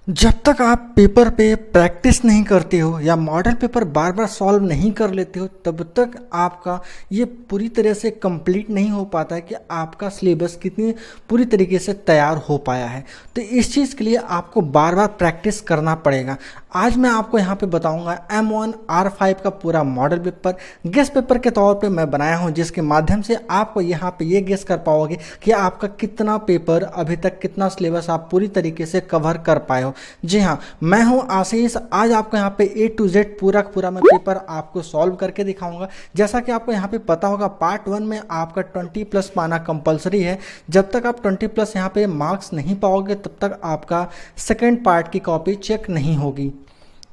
जब तक आप पेपर पे प्रैक्टिस नहीं करते हो या मॉडल पेपर बार बार सॉल्व नहीं कर लेते हो तब तक आपका ये पूरी तरह से कंप्लीट नहीं हो पाता है कि आपका सिलेबस कितनी पूरी तरीके से तैयार हो पाया है। तो इस चीज़ के लिए आपको बार बार प्रैक्टिस करना पड़ेगा। आज मैं आपको यहाँ पे बताऊंगा M1 R5 का पूरा मॉडल पेपर गेस पेपर के तौर पे मैं बनाया हूँ, जिसके माध्यम से आपको यहाँ पे ये गेस कर पाओगे कि आपका कितना पेपर अभी तक, कितना सिलेबस आप पूरी तरीके से कवर कर पाए हो। जी हाँ, मैं हूं आशीष। आज आपको यहाँ पे A to Z पूरा मैं पेपर आपको सॉल्व करके दिखाऊंगा। जैसा कि आपको यहाँ पे पता होगा, पार्ट 1 में आपका 20+ पाना कंपलसरी है। जब तक आप 20+ यहाँ पे मार्क्स नहीं पाओगे तब तक आपका सेकेंड पार्ट की कॉपी चेक नहीं होगी।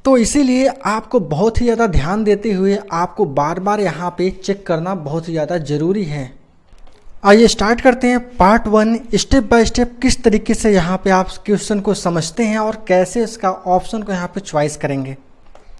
तो इसीलिए आपको बहुत ही ज़्यादा ध्यान देते हुए आपको बार बार यहाँ पे चेक करना बहुत ही ज़्यादा ज़रूरी है। आइए स्टार्ट करते हैं पार्ट 1। स्टेप बाय स्टेप किस तरीके से यहाँ पे आप क्वेश्चन को समझते हैं और कैसे इसका ऑप्शन को यहाँ पे चॉइस करेंगे।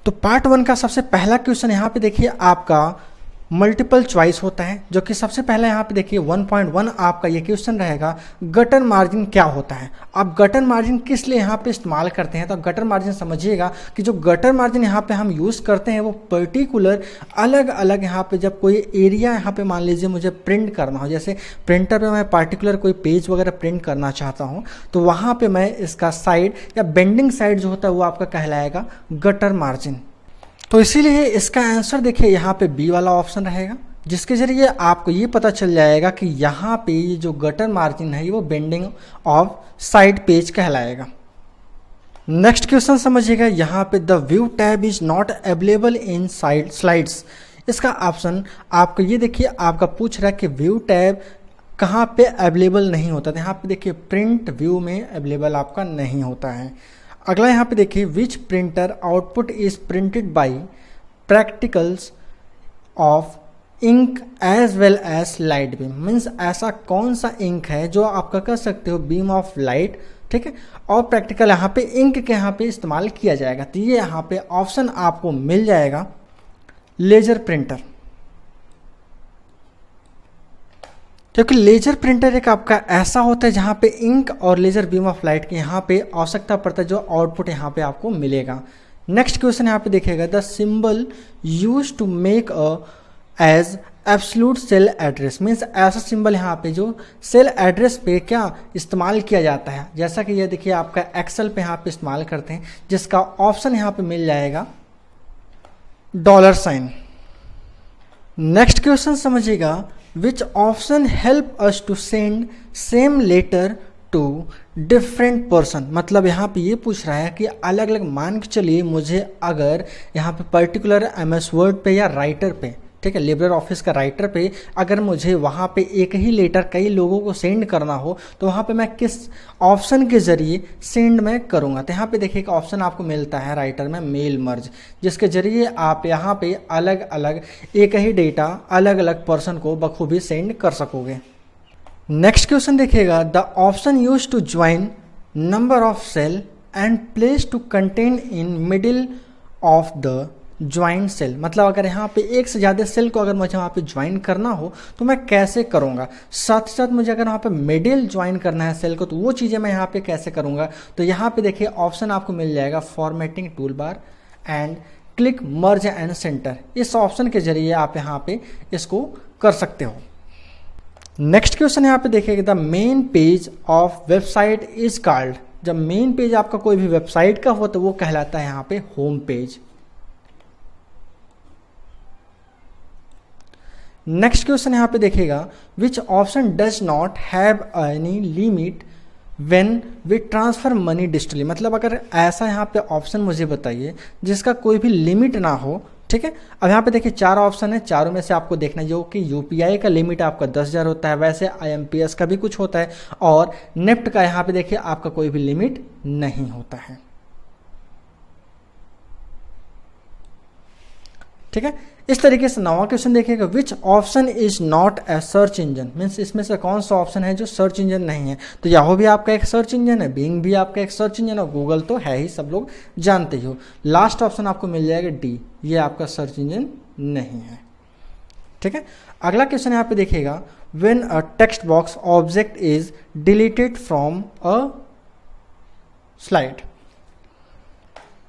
तो पार्ट 1 का सबसे पहला क्वेश्चन यहाँ पे देखिए, आपका मल्टीपल चॉइस होता है, जो कि सबसे पहले यहाँ पे देखिए 1.1 आपका ये क्वेश्चन रहेगा, गटर मार्जिन क्या होता है। आप गटर मार्जिन किस लिए यहाँ पे इस्तेमाल करते हैं, तो गटर मार्जिन समझिएगा कि जो गटर मार्जिन यहाँ पे हम यूज़ करते हैं वो पर्टिकुलर अलग अलग यहाँ पे जब कोई एरिया यहाँ पे मान लीजिए मुझे प्रिंट करना हो, जैसे प्रिंटर पे मैं पार्टिकुलर कोई पेज वगैरह प्रिंट करना चाहता हूँ, तो वहाँ पे मैं इसका साइड या बेंडिंग साइड जो होता है वो आपका कहलाएगा गटर मार्जिन। तो इसीलिए इसका आंसर देखिए यहाँ पे बी वाला ऑप्शन रहेगा, जिसके जरिए आपको ये पता चल जाएगा कि यहाँ पे ये जो गटर मार्जिन है वो बेंडिंग ऑफ साइड पेज कहलाएगा। नेक्स्ट क्वेश्चन समझिएगा, यहाँ पे the view tab is not available in side slides. इसका ऑप्शन आपको ये देखिए, आपका पूछ रहा है कि व्यू टैब कहाँ पे अवेलेबल नहीं होता। तो यहाँ पे देखिए प्रिंट व्यू में अवेलेबल आपका नहीं होता है। अगला यहाँ पे देखिए, which printer output is printed by particles of ink as well as light beam. Means ऐसा कौन सा इंक है जो आपका कर सकते हो बीम ऑफ लाइट, ठीक है, और प्रैक्टिकल यहाँ पे इंक के यहाँ पे इस्तेमाल किया जाएगा। तो ये यहाँ पे ऑप्शन आपको मिल जाएगा लेजर प्रिंटर, क्योंकि लेजर प्रिंटर एक आपका ऐसा होता है जहाँ पे इंक और लेजर बीम ऑफ लाइट की यहाँ पे आवश्यकता पड़ता है, जो आउटपुट यहाँ पे आपको मिलेगा। नेक्स्ट क्वेश्चन यहाँ पे देखिएगा, the symbol use to make a as absolute cell address. Means ऐसा सिंबल यहाँ पे जो सेल एड्रेस पे क्या इस्तेमाल किया जाता है, जैसा कि ये देखिए आपका एक्सेल पे यहाँ पे इस्तेमाल करते हैं, जिसका ऑप्शन यहाँ पे मिल जाएगा $। नेक्स्ट क्वेश्चन समझिएगा, which option help us to send same letter to different person। मतलब यहाँ पे ये पूछ रहा है कि अलग अलग मान के चलिए मुझे अगर यहाँ पे पर्टिकुलर MS वर्ड पे या राइटर पे, ठीक है, लिब्रे ऑफिस का राइटर पे अगर मुझे वहाँ पे एक ही लेटर कई लोगों को सेंड करना हो तो वहाँ पे मैं किस ऑप्शन के ज़रिए सेंड मैं करूँगा। तो यहाँ पे देखिए एक ऑप्शन आपको मिलता है राइटर में मेल मर्ज, जिसके ज़रिए आप यहाँ पे अलग अलग एक ही डेटा अलग अलग पर्सन को बखूबी सेंड कर सकोगे। नेक्स्ट क्वेश्चन देखिएगा, the option use to join number of cell and place to contain in middle of the joint cell. मतलब अगर यहाँ पे एक से ज़्यादा सेल को अगर मुझे वहाँ पे ज्वाइन करना हो तो मैं कैसे करूँगा, साथ ही साथ मुझे अगर वहाँ पे मिडिल ज्वाइन करना है सेल को तो वो चीज़ें मैं यहाँ पे कैसे करूँगा। तो यहाँ पे देखिए ऑप्शन आपको मिल जाएगा formatting tool bar and click merge and centre. इस ऑप्शन के जरिए आप यहाँ पे इसको कर सकते हो। नेक्स्ट क्वेश्चन यहाँ पे देखिएगा, the main page of website is called. जब मेन पेज आपका कोई भी वेबसाइट का हो तो वो कहलाता है यहाँ पे होम पेज। नेक्स्ट क्वेश्चन यहाँ पे देखिएगा, which option does not have any limit when we transfer money digitally. मतलब अगर ऐसा यहाँ पे ऑप्शन मुझे बताइए जिसका कोई भी लिमिट ना हो, ठीक है। अब यहाँ पे देखिए 4 ऑप्शन है, चारों में से आपको देखना है, जो कि यूपीआई का लिमिट आपका 10,000 होता है, वैसे IMPS का भी कुछ होता है, और नेफ्ट का यहाँ पे देखिए आपका कोई भी लिमिट नहीं होता है, ठीक है। इस तरीके से 9वां क्वेश्चन देखिएगा, which option is not a search engine. Means इसमें से कौन सा ऑप्शन है जो सर्च इंजन नहीं है। तो याहू भी आपका एक सर्च इंजन है, बिंग भी आपका एक सर्च इंजन है, और गूगल तो है ही, सब लोग जानते ही हो। लास्ट ऑप्शन आपको मिल जाएगा डी, ये आपका सर्च इंजन नहीं है, ठीक है। अगला क्वेश्चन यहाँ पे देखिएगा, when a text box object is deleted from a slide.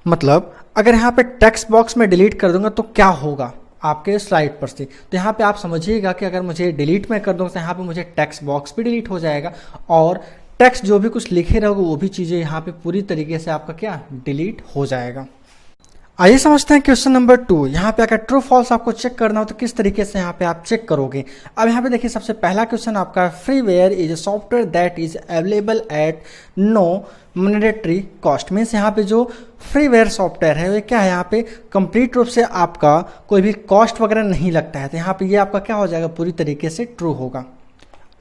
मतलब अगर यहाँ पे टेक्स्ट बॉक्स में डिलीट कर दूंगा तो क्या होगा आपके स्लाइड पर से। तो यहाँ पे आप समझिएगा कि अगर मुझे डिलीट में कर दूंगा तो यहाँ पे मुझे टेक्स्ट बॉक्स भी डिलीट हो जाएगा और टेक्स्ट जो भी कुछ लिखे रहोगे वो भी चीज़ें यहाँ पे पूरी तरीके से आपका क्या डिलीट हो जाएगा। आइए समझते हैं क्वेश्चन नंबर 2। यहाँ पे अगर ट्रू फॉल्स आपको चेक करना हो तो किस तरीके से यहाँ पे आप चेक करोगे। अब यहाँ पे देखिए सबसे पहला क्वेश्चन आपका freeware is a software that is available at no mandatory cost. Means यहाँ पे जो फ्रीवेयर सॉफ्टवेयर है वो क्या है, यहाँ पे कंप्लीट रूप से आपका कोई भी कॉस्ट वगैरह नहीं लगता है। तो यहाँ पे ये आपका क्या हो जाएगा, पूरी तरीके से ट्रू होगा।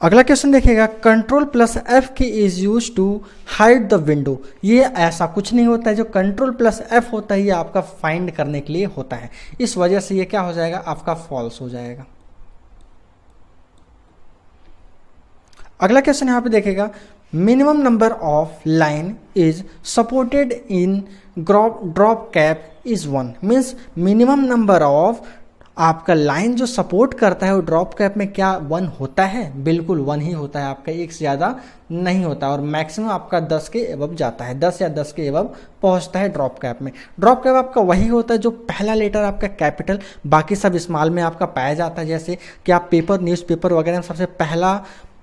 अगला क्वेश्चन देखिएगा, Ctrl+F key is use to hide the window. ये ऐसा कुछ नहीं होता है, जो Ctrl+F होता है ये आपका फाइंड करने के लिए होता है, इस वजह से ये क्या हो जाएगा, आपका फॉल्स हो जाएगा। अगला क्वेश्चन यहाँ पे देखिएगा, minimum number of line is supported in drop cap is 1। Means minimum number of आपका लाइन जो सपोर्ट करता है वो ड्रॉप कैप में क्या 1 होता है, बिल्कुल 1 ही होता है आपका, एक से ज़्यादा नहीं होता। और मैक्सिमम आपका 10 के एबव जाता है, 10 या 10 के एबव पहुंचता है ड्रॉप कैप में। ड्रॉप कैप आपका वही होता है जो पहला लेटर आपका कैपिटल, बाकी सब स्मॉल में आपका पाया जाता है। जैसे कि आप पेपर, न्यूज़पेपर वगैरह में सबसे पहला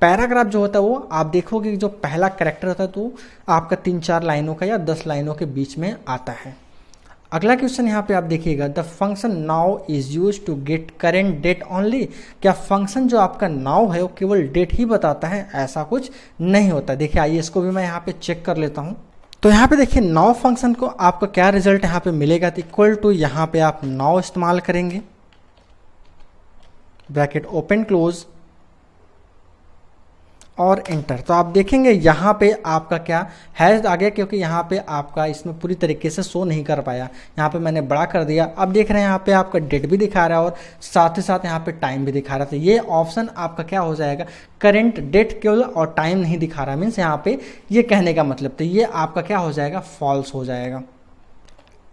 पैराग्राफ जो होता है वो आप देखोगे जो पहला कैरेक्टर होता है तो आपका 3-4 लाइनों का या 10 लाइनों के बीच में आता है। अगला क्वेश्चन यहाँ पे आप देखिएगा, the function now is use to get current date only. क्या फंक्शन जो आपका नाउ है वो केवल डेट ही बताता है, ऐसा कुछ नहीं होता। देखिए आइए इसको भी मैं यहाँ पे चेक कर लेता हूँ। तो यहाँ पे देखिए नाउ फंक्शन को आपका क्या रिजल्ट यहाँ पे मिलेगा, तो इक्वल टू यहाँ पे आप नाउ इस्तेमाल करेंगे, ब्रैकेट ओपन क्लोज और इंटर। तो आप देखेंगे यहाँ पे आपका क्या हैश आ गया, क्योंकि यहाँ पे आपका इसमें पूरी तरीके से शो नहीं कर पाया। यहाँ पे मैंने बड़ा कर दिया, अब देख रहे हैं यहाँ पे आपका डेट भी दिखा रहा है और साथ ही साथ यहाँ पे टाइम भी दिखा रहा था। ये ऑप्शन आपका क्या हो जाएगा, करेंट डेट केवल और टाइम नहीं दिखा रहा, मीन्स यहाँ पे ये कहने का मतलब, तो ये आपका क्या हो जाएगा, फॉल्स हो जाएगा।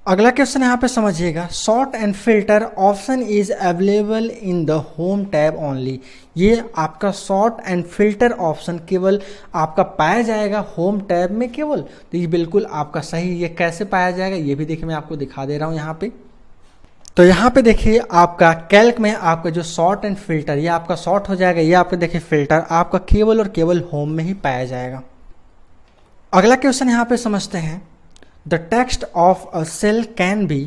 अगला क्वेश्चन यहाँ पे समझिएगा, sort and filter option is available in the home tab only. ये आपका सॉर्ट एंड फिल्टर ऑप्शन केवल आपका पाया जाएगा होम टैब में केवल, तो ये बिल्कुल आपका सही। ये कैसे पाया जाएगा ये भी देखिए मैं आपको दिखा दे रहा हूँ यहाँ पे। तो यहाँ पे देखिए आपका कैल्क में आपका जो सॉर्ट एंड फिल्टर, ये आपका सॉर्ट हो जाएगा, ये आपका देखिए फिल्टर आपका केवल और केवल होम में ही पाया जाएगा। अगला क्वेश्चन यहाँ पे समझते हैं, The text of a cell can be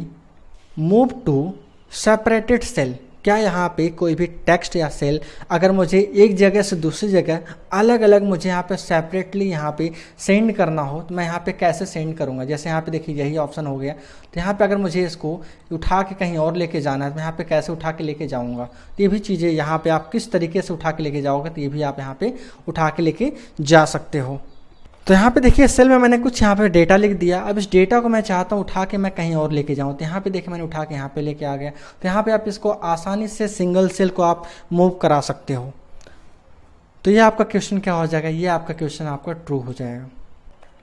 moved to separated cell। क्या यहाँ पे कोई भी टेक्स्ट या सेल अगर मुझे एक जगह से दूसरी जगह अलग अलग मुझे यहाँ पे सेपरेटली यहाँ पे सेंड करना हो तो मैं यहाँ पे कैसे सेंड करूँगा। जैसे यहाँ पे देखिए यही ऑप्शन हो गया, तो यहाँ पे अगर मुझे इसको उठा के कहीं और लेके जाना है तो मैं यहाँ पे कैसे उठा के लेके जाऊँगा। तो ये भी चीज़ें यहाँ पे आप किस तरीके से उठा के लेके जाओगे, तो ये भी आप यहाँ पे उठा के लेके जा सकते हो। तो यहाँ पे देखिए सेल में मैंने कुछ यहाँ पे डेटा लिख दिया, अब इस डेटा को मैं चाहता हूँ उठा के मैं कहीं और लेके जाऊँ। तो यहाँ पे देखिए मैंने उठा के यहाँ पे लेके आ गया। तो यहाँ पे आप इसको आसानी से सिंगल सेल को आप मूव करा सकते हो। तो ये आपका क्वेश्चन क्या हो जाएगा, ये आपका क्वेश्चन आपका ट्रू हो जाएगा।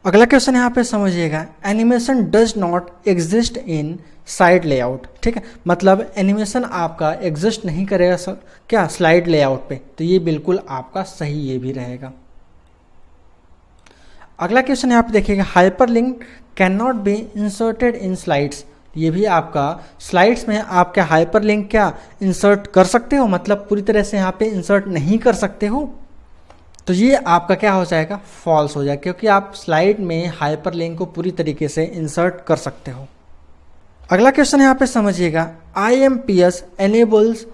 अगला क्वेश्चन यहाँ पे समझिएगा, animation does not exist in side layout. ठीक है, मतलब एनिमेशन आपका एग्जिस्ट नहीं करेगा क्या स्लाइड लेआउट पे, तो ये बिल्कुल आपका सही ये भी रहेगा। अगला क्वेश्चन यहाँ पे देखिएगा, hyperlink can not be inserted in slides. ये भी आपका स्लाइड्स में आप क्या हाइपरलिंक क्या इंसर्ट कर सकते हो, मतलब पूरी तरह से यहाँ पे इंसर्ट नहीं कर सकते हो, तो ये आपका क्या हो जाएगा, फॉल्स हो जाएगा, क्योंकि आप स्लाइड में हाइपरलिंक को पूरी तरीके से इंसर्ट कर सकते हो। अगला क्वेश्चन यहाँ पे समझिएगा, IMPS enables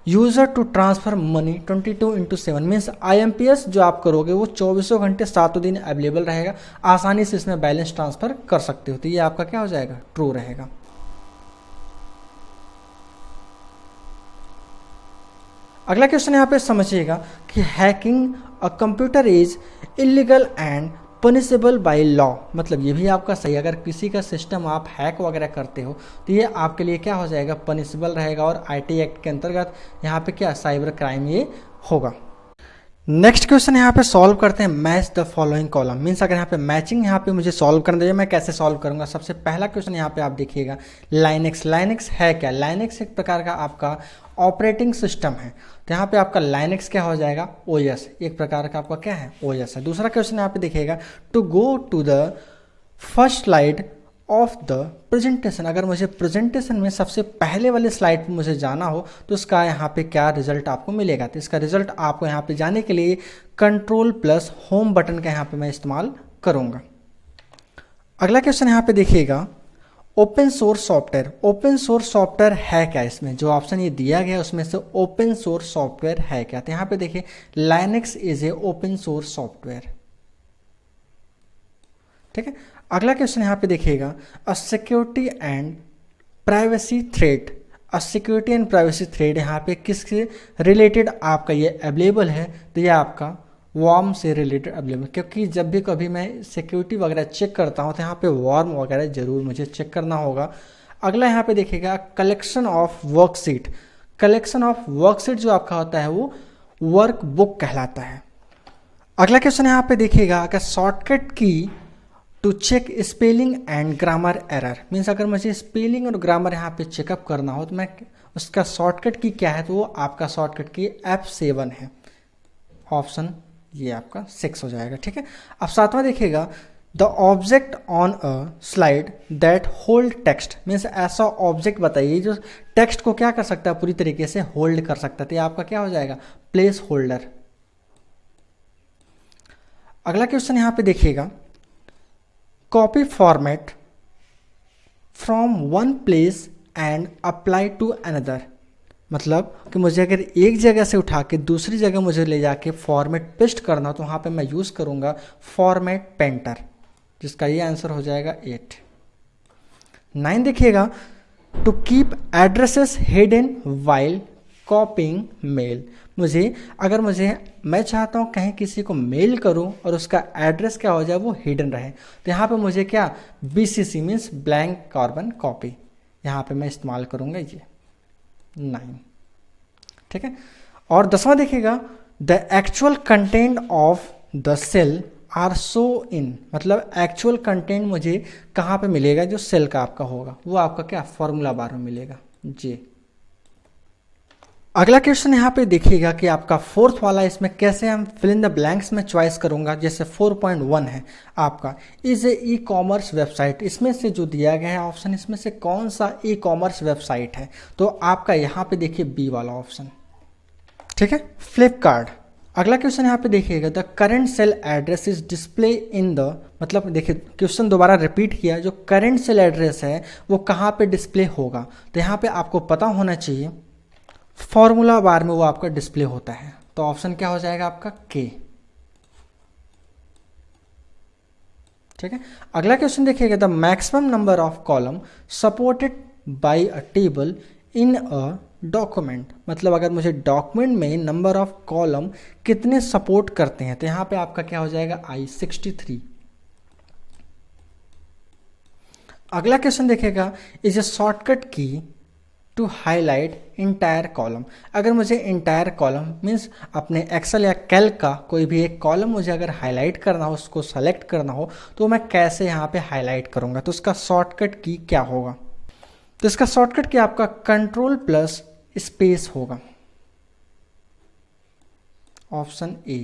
user to transfer money 22/7। Means IMPS जो आप करोगे वो 24 घंटे 7 दिन अवेलेबल रहेगा, आसानी से इसमें बैलेंस ट्रांसफ़र कर सकते हो। तो ये आपका क्या हो जाएगा, ट्रू रहेगा। अगला क्वेश्चन यहाँ पे समझिएगा कि hacking a computer is illegal and punishable by law. मतलब ये भी आपका सही, अगर किसी का सिस्टम आप हैक वगैरह करते हो तो ये आपके लिए क्या हो जाएगा, पनिशेबल रहेगा, और IT एक्ट के अंतर्गत यहाँ पे क्या साइबर क्राइम ये होगा। नेक्स्ट क्वेश्चन यहाँ पे सॉल्व करते हैं, match the following column. Means अगर यहाँ पे मैचिंग यहाँ पे मुझे सॉल्व करना चाहिए, मैं कैसे सॉल्व करूँगा। सबसे पहला क्वेश्चन यहाँ पे आप देखिएगा, लाइनेक्स। लाइनेक्स है क्या, लाइनेक्स एक प्रकार का आपका ऑपरेटिंग सिस्टम है। तो यहाँ पे आपका लाइनेक्स क्या हो जाएगा, OS, एक प्रकार का आपका क्या है, OS है। दूसरा क्वेश्चन यहाँ पे देखिएगा, to go to the first slide of the presentation. अगर मुझे प्रेजेंटेशन में सबसे पहले वाले स्लाइड पर मुझे जाना हो तो इसका यहाँ पे क्या रिजल्ट आपको मिलेगा। तो इसका रिजल्ट आपको यहाँ पे जाने के लिए कंट्रोल प्लस होम बटन का यहाँ पे मैं इस्तेमाल करूँगा। अगला क्वेश्चन यहाँ पे देखिएगा, open source software. Open source software है क्या, इसमें जो ऑप्शन ये दिया गया है उसमें से ओपन सोर्स सॉफ्टवेयर है क्या। तो यहाँ पे देखिए Linux is a open source software. ठीक है, अगला क्वेश्चन यहाँ पे देखिएगा, a security and privacy threat. A security and privacy threat यहाँ पे किससे रिलेटेड आपका ये अवेलेबल है। तो ये आपका वॉर्म से रिलेटेड अवेलेबल, क्योंकि जब भी कभी मैं सिक्योरिटी वगैरह चेक करता हूँ तो यहाँ पे वॉर्म वगैरह जरूर मुझे चेक करना होगा। अगला यहाँ पे देखिएगा, collection of worksheet. Collection of worksheet जो आपका होता है वो वर्क बुक कहलाता है। अगला क्वेश्चन यहाँ पे देखिएगा, अगर shortcut key to check spelling and grammar error. Means अगर मुझे स्पेलिंग और ग्रामर यहाँ पे चेकअप करना हो तो मैं उसका शॉर्टकट की क्या है, तो वो आपका शॉर्टकट की F7 है। ऑप्शन ये आपका 6 हो जाएगा। ठीक है, अब सातवां देखिएगा, the object on a slide that hold text. Means ऐसा ऑब्जेक्ट बताइए जो टेक्स्ट को क्या कर सकता है, पूरी तरीके से होल्ड कर सकता है। तो ये आपका क्या हो जाएगा, प्लेस होल्डर। अगला क्वेश्चन यहाँ पे देखिएगा, copy format from one place and apply to another. मतलब कि मुझे अगर एक जगह से उठा के दूसरी जगह मुझे ले जाके फॉर्मेट पेस्ट करना, तो वहाँ पे मैं यूज़ करूँगा फॉर्मेट पेंटर, जिसका ये आंसर हो जाएगा 8। 9 देखिएगा, to keep addresses hidden while copying mail. मैं चाहता हूँ कहीं किसी को मेल करूँ और उसका एड्रेस क्या हो जाए, वो हिडन रहे। तो यहाँ पे मुझे क्या BCC means blank carbon copy, यहाँ पे मैं इस्तेमाल करूँगा ये 9। ठीक है, और 10वां देखिएगा, the actual content of the cell are so in. मतलब एक्चुअल कंटेंट मुझे कहाँ पे मिलेगा, जो सेल का आपका होगा वो आपका क्या फॉर्मूला बार में मिलेगा जी। अगला क्वेश्चन यहाँ पे देखिएगा कि आपका 4th वाला, इसमें कैसे हम फिल इन द ब्लैंक्स में चॉइस करूंगा। जैसे 4.1 है आपका, is a e commerce website. इसमें से जो दिया गया है ऑप्शन, इसमें से कौन सा ई कॉमर्स वेबसाइट है, तो आपका यहाँ पे देखिए बी वाला ऑप्शन। ठीक है, फ्लिपकार्ट। अगला क्वेश्चन यहाँ पे देखिएगा, the current cell address is display in the. मतलब देखिए क्वेश्चन दोबारा रिपीट किया, जो करेंट सेल एड्रेस है वो कहाँ पे डिस्प्ले होगा। तो यहाँ पे आपको पता होना चाहिए फॉर्मूला बार में वो आपका डिस्प्ले होता है। तो ऑप्शन क्या हो जाएगा आपका के। ठीक है, अगला क्वेश्चन देखिएगा, the maximum number of column supported by a table in a document. मतलब अगर मुझे डॉक्यूमेंट में नंबर ऑफ कॉलम कितने सपोर्ट करते हैं, तो यहां पे आपका क्या हो जाएगा I63। अगला क्वेश्चन देखिएगा, is a shortcut key to highlight entire column. अगर मुझे इंटायर कॉलम मीन्स अपने एक्सेल या कैल्क का कोई भी एक कॉलम मुझे अगर हाईलाइट करना हो, उसको सेलेक्ट करना हो, तो मैं कैसे यहाँ पे हाईलाइट करूँगा। तो उसका शॉर्टकट की क्या होगा, तो इसका शॉर्टकट की आपका कंट्रोल प्लस स्पेस होगा। Option A.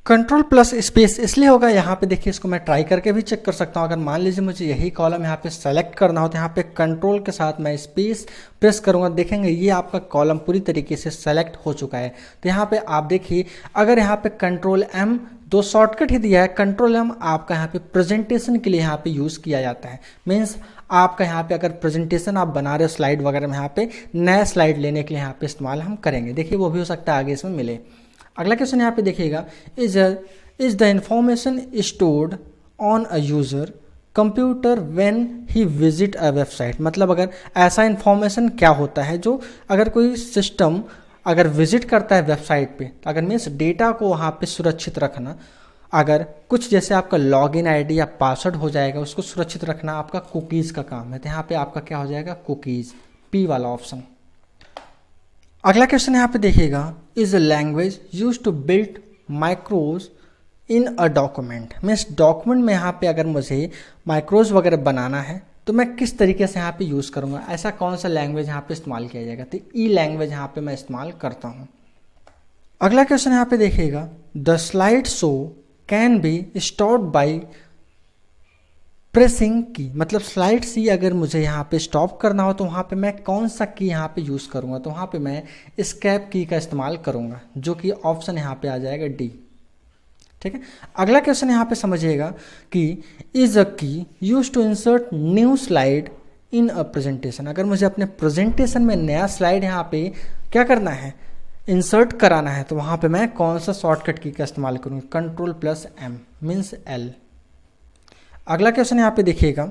Control plus space इसलिए होगा, यहाँ पे देखिए इसको मैं ट्राई करके भी चेक कर सकता हूँ। अगर मान लीजिए मुझे यही कॉलम यहाँ पे सेलेक्ट करना हो, तो यहाँ पे कंट्रोल के साथ मैं स्पेस प्रेस करूँगा, देखेंगे ये आपका कॉलम पूरी तरीके से सेलेक्ट हो चुका है। तो यहाँ पे आप देखिए, अगर यहाँ पे कंट्रोल M, दो शॉर्टकट ही दिया है। कंट्रोल M आपका यहाँ पे प्रेजेंटेशन के लिए यहाँ पे यूज़ किया जाता है। मीन्स आपका यहाँ पे अगर प्रेजेंटेशन आप बना रहे हो स्लाइड वगैरह में, यहाँ पे नया स्लाइड लेने के लिए यहाँ पे इस्तेमाल हम करेंगे। देखिए वो भी हो सकता है आगे इसमें मिले। अगला क्वेश्चन यहाँ पे देखिएगा, is the information stored on a user computer when he visit a website. मतलब अगर ऐसा इंफॉर्मेशन क्या होता है जो अगर कोई सिस्टम अगर विजिट करता है वेबसाइट पे, अगर मीन्स डेटा को वहाँ पे सुरक्षित रखना, अगर कुछ जैसे आपका लॉगिन आईडी या पासवर्ड हो जाएगा, उसको सुरक्षित रखना आपका कुकीज़ का काम है। तो यहाँ पे आपका क्या हो जाएगा कुकीज़, पी वाला ऑप्शन। अगला क्वेश्चन यहाँ पे देखिएगा, is a language use to build macros in a document. Means document में यहाँ पे अगर मुझे माइक्रोज वगैरह बनाना है तो मैं किस तरीके से यहाँ पे यूज़ करूँगा, ऐसा कौन सा लैंग्वेज यहाँ पे इस्तेमाल किया जाएगा। तो ई लैंग्वेज यहाँ पे मैं इस्तेमाल करता हूँ। अगला क्वेश्चन यहाँ पे देखिएगा, the slide show can be stop by pressing की, मतलब स्लाइड सी अगर मुझे यहाँ पे स्टॉप करना हो तो वहाँ पे मैं कौन सा की यहाँ पे यूज़ करूँगा, तो वहाँ पे मैं एस्केप की का इस्तेमाल करूँगा, जो कि ऑप्शन यहाँ पे आ जाएगा डी। ठीक है, अगला क्वेश्चन यहाँ पे समझिएगा कि is a key use to insert new slide in a presentation. अगर मुझे अपने प्रेजेंटेशन में नया स्लाइड यहाँ पे क्या करना है, इंसर्ट कराना है, तो वहाँ पे मैं कौन सा शॉर्टकट की का इस्तेमाल करूँगा, Ctrl+M मीन्स L। अगला क्वेश्चन यहाँ पे देखिएगा,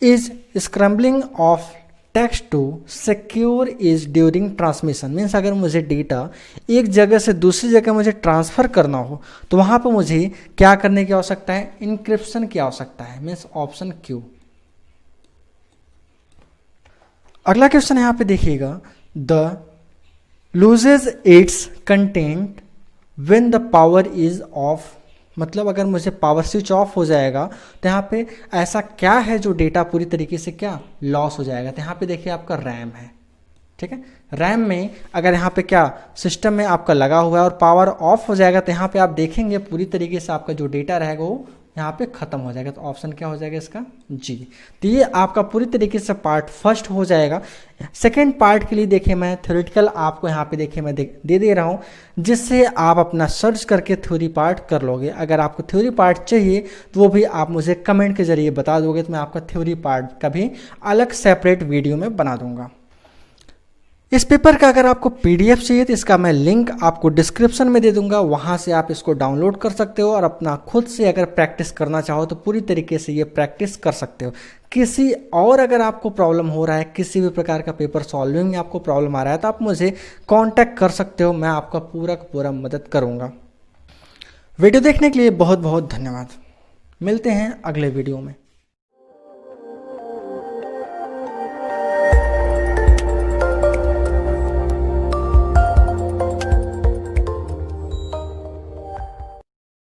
is scrambling of text to secure is during transmission. Means अगर मुझे डेटा एक जगह से दूसरी जगह मुझे ट्रांसफ़र करना हो तो वहाँ पर मुझे क्या करने की आवश्यकता है, इंक्रिप्शन की आवश्यकता है, मीन्स ऑप्शन क्यू। अगला क्वेश्चन यहाँ पे देखिएगा, the loses it's content when the power is of. मतलब अगर मुझे पावर स्विच ऑफ हो जाएगा तो यहाँ पे ऐसा क्या है जो डेटा पूरी तरीके से क्या लॉस हो जाएगा। तो यहाँ पे देखिए आपका रैम है। ठीक है, रैम में अगर यहाँ पे क्या सिस्टम में आपका लगा हुआ है और पावर ऑफ हो जाएगा तो यहाँ पे आप देखेंगे पूरी तरीके से आपका जो डेटा रहेगा वो यहाँ पे ख़त्म हो जाएगा। तो ऑप्शन क्या हो जाएगा इसका, जी। तो ये आपका पूरी तरीके से पार्ट फर्स्ट हो जाएगा। सेकेंड पार्ट के लिए देखिए मैं थ्योरेटिकल आपको यहाँ पे देखिए मैं दे रहा हूँ, जिससे आप अपना सर्च करके थ्योरी पार्ट कर लोगे। अगर आपको थ्योरी पार्ट चाहिए तो वो भी आप मुझे कमेंट के जरिए बता दोगे, तो मैं आपका थ्योरी पार्ट का भी अलग सेपरेट वीडियो में बना दूंगा। इस पेपर का अगर आपको पीडीएफ चाहिए तो इसका मैं लिंक आपको डिस्क्रिप्शन में दे दूंगा, वहां से आप इसको डाउनलोड कर सकते हो और अपना खुद से अगर प्रैक्टिस करना चाहो तो पूरी तरीके से ये प्रैक्टिस कर सकते हो। किसी और अगर आपको प्रॉब्लम हो रहा है, किसी भी प्रकार का पेपर सॉल्विंग में आपको प्रॉब्लम आ रहा है तो आप मुझे कॉन्टैक्ट कर सकते हो, मैं आपका पूरा मदद करूँगा। वीडियो देखने के लिए बहुत बहुत धन्यवाद। मिलते हैं अगले वीडियो में।